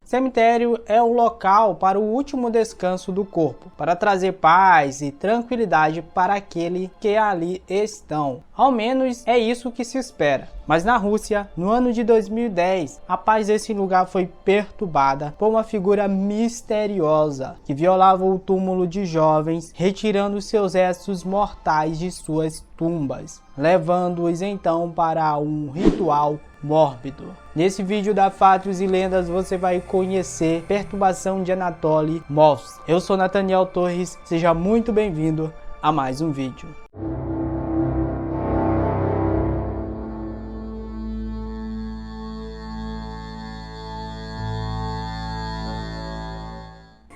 Cemitério é o local para o último descanso do corpo, para trazer paz e tranquilidade para aquele que ali estão. Ao menos é isso que se espera. Mas na Rússia, no ano de 2010, a paz desse lugar foi perturbada por uma figura misteriosa que violava o túmulo de jovens, retirando seus restos mortais de suas tumbas, levando-os então para um ritual mórbido. Nesse vídeo da Fatos e Lendas você vai conhecer Perturbação de Anatoly Mosk. Eu sou Nathaniel Torres, seja muito bem-vindo a mais um vídeo.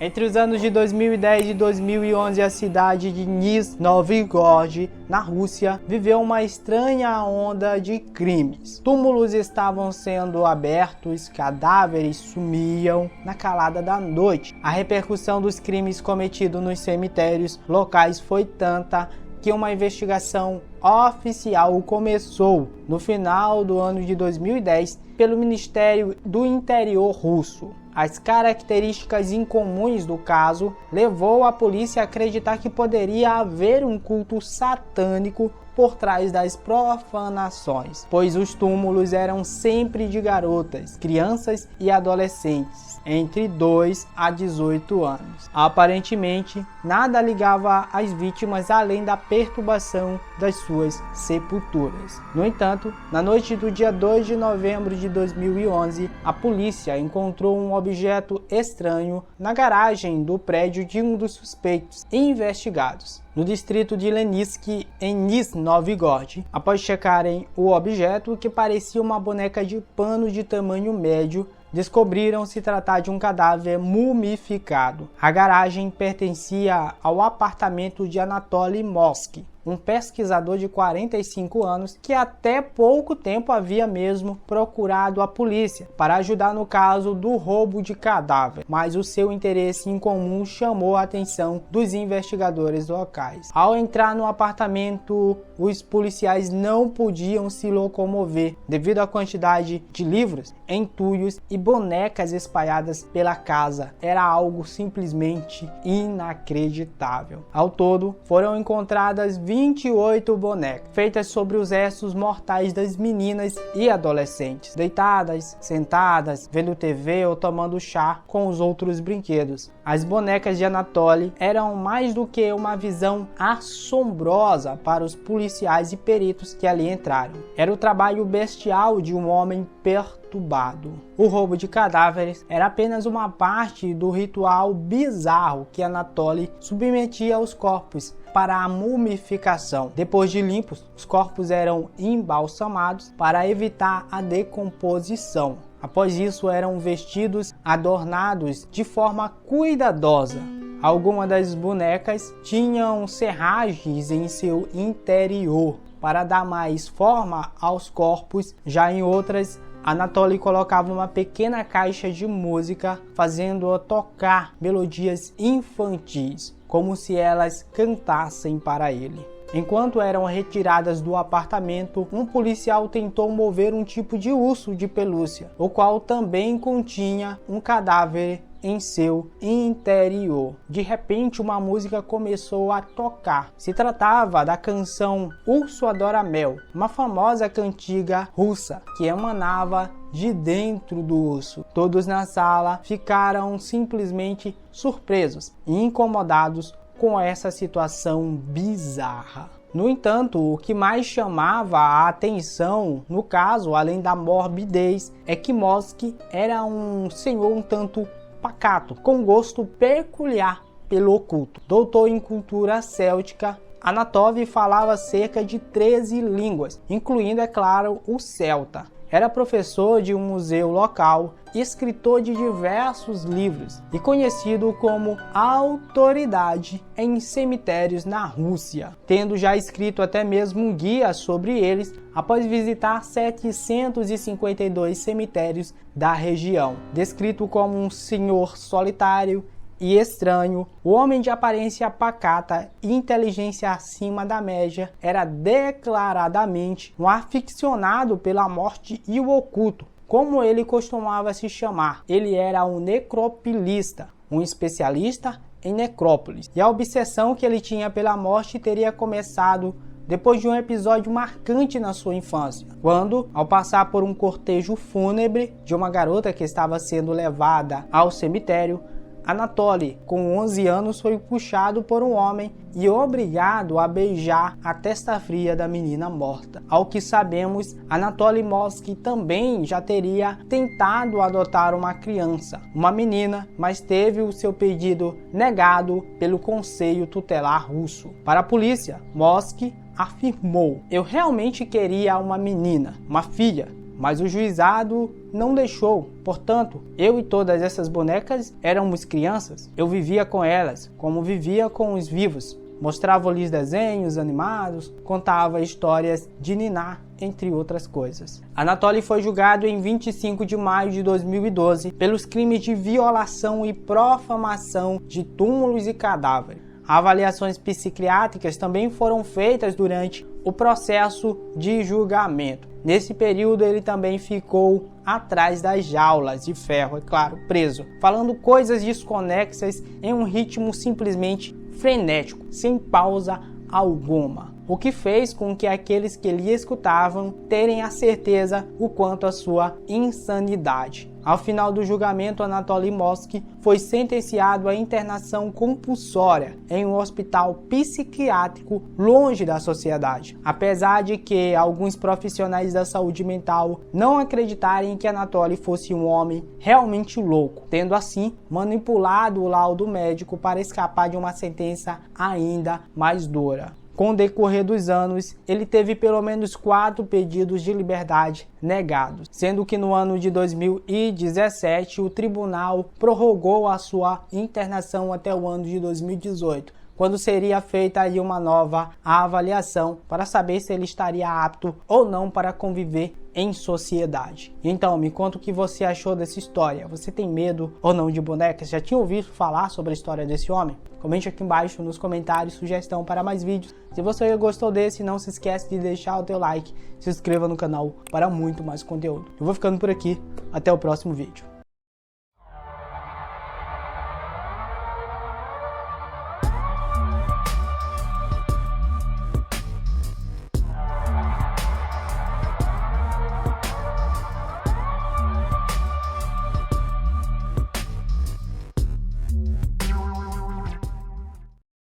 Entre os anos de 2010 e 2011, a cidade de Nizhny Novgorod, na Rússia, viveu uma estranha onda de crimes. Túmulos estavam sendo abertos, cadáveres sumiam na calada da noite. A repercussão dos crimes cometidos nos cemitérios locais foi tanta que uma investigação oficial começou no final do ano de 2010 pelo Ministério do Interior russo. As características incomuns do caso levou a polícia a acreditar que poderia haver um culto satânico por trás das profanações, pois os túmulos eram sempre de garotas, crianças e adolescentes, entre 2 a 18 anos. Aparentemente, nada ligava as vítimas além da perturbação das suas sepulturas. No entanto, na noite do dia 2 de novembro de 2011, a polícia encontrou um objeto estranho na garagem do prédio de um dos suspeitos investigados, no distrito de Leninsk, em Nizhny Novgorod. Após checarem o objeto, que parecia uma boneca de pano de tamanho médio, descobriram se tratar de um cadáver mumificado. A garagem pertencia ao apartamento de Anatoly Mosk, um pesquisador de 45 anos que até pouco tempo havia mesmo procurado a polícia para ajudar no caso do roubo de cadáver, mas o seu interesse em comum chamou a atenção dos investigadores locais. Ao entrar no apartamento, os policiais não podiam se locomover devido à quantidade de livros, entulhos e bonecas espalhadas pela casa. Era algo simplesmente inacreditável. Ao todo, foram encontradas 28 bonecas, feitas sobre os restos mortais das meninas e adolescentes, deitadas, sentadas, vendo TV ou tomando chá com os outros brinquedos. As bonecas de Anatoly eram mais do que uma visão assombrosa para os policiais e peritos que ali entraram. Era o trabalho bestial de um homem perturbado. O roubo de cadáveres era apenas uma parte do ritual bizarro que Anatoly submetia aos corpos para a mumificação. Depois de limpos, os corpos eram embalsamados para evitar a decomposição. Após isso, eram vestidos adornados de forma cuidadosa. Algumas das bonecas tinham serragens em seu interior para dar mais forma aos corpos, já em outras, Anatoly colocava uma pequena caixa de música, fazendo-a tocar melodias infantis, como se elas cantassem para ele. Enquanto eram retiradas do apartamento, um policial tentou mover um tipo de urso de pelúcia, o qual também continha um cadáver em seu interior. De repente, uma música começou a tocar. Se tratava da canção Urso Adora Mel, uma famosa cantiga russa que emanava de dentro do urso. Todos na sala ficaram simplesmente surpresos e incomodados com essa situação bizarra. No entanto, o que mais chamava a atenção no caso, além da morbidez, é que Mosk era um senhor um tanto pacato, com gosto peculiar pelo oculto. Doutor em cultura céltica, Anatoly falava cerca de 13 línguas, incluindo, é claro, o celta. Era professor de um museu local, escritor de diversos livros e conhecido como autoridade em cemitérios na Rússia, tendo já escrito até mesmo um guia sobre eles após visitar 752 cemitérios da região. Descrito como um senhor solitário e estranho, o homem de aparência pacata e inteligência acima da média era declaradamente um aficionado pela morte e o oculto, como ele costumava se chamar. Ele era um necropilista, um especialista em necrópolis. E a obsessão que ele tinha pela morte teria começado depois de um episódio marcante na sua infância, quando, ao passar por um cortejo fúnebre de uma garota que estava sendo levada ao cemitério, Anatoly, com 11 anos, foi puxado por um homem e obrigado a beijar a testa fria da menina morta. Ao que sabemos, Anatoly Mosky também já teria tentado adotar uma criança, uma menina, mas teve o seu pedido negado pelo Conselho Tutelar russo. Para a polícia, Mosky afirmou: "Eu realmente queria uma menina, uma filha, mas o juizado não deixou. Portanto, eu e todas essas bonecas éramos crianças. Eu vivia com elas, como vivia com os vivos. Mostrava-lhes desenhos animados, contava histórias de niná, entre outras coisas." Anatoly foi julgado em 25 de maio de 2012 pelos crimes de violação e profanação de túmulos e cadáveres. Avaliações psiquiátricas também foram feitas durante o processo de julgamento. Nesse período ele também ficou atrás das jaulas de ferro, é claro, preso, falando coisas desconexas em um ritmo simplesmente frenético, sem pausa alguma, o que fez com que aqueles que lhe escutavam terem a certeza o quanto a sua insanidade. Ao final do julgamento, Anatoly Mosky foi sentenciado à internação compulsória em um hospital psiquiátrico longe da sociedade, apesar de que alguns profissionais da saúde mental não acreditarem que Anatoly fosse um homem realmente louco, tendo assim manipulado o laudo médico para escapar de uma sentença ainda mais dura. Com o decorrer dos anos, ele teve pelo menos 4 pedidos de liberdade negados, sendo que no ano de 2017 o tribunal prorrogou a sua internação até o ano de 2018, quando seria feita aí uma nova avaliação para saber se ele estaria apto ou não para conviver em sociedade. Então, me conta o que você achou dessa história. Você tem medo ou não de bonecas? Já tinha ouvido falar sobre a história desse homem? Comente aqui embaixo nos comentários sugestão para mais vídeos. Se você gostou desse, não se esquece de deixar o teu like, se inscreva no canal para muito mais conteúdo. Eu vou ficando por aqui, até o próximo vídeo.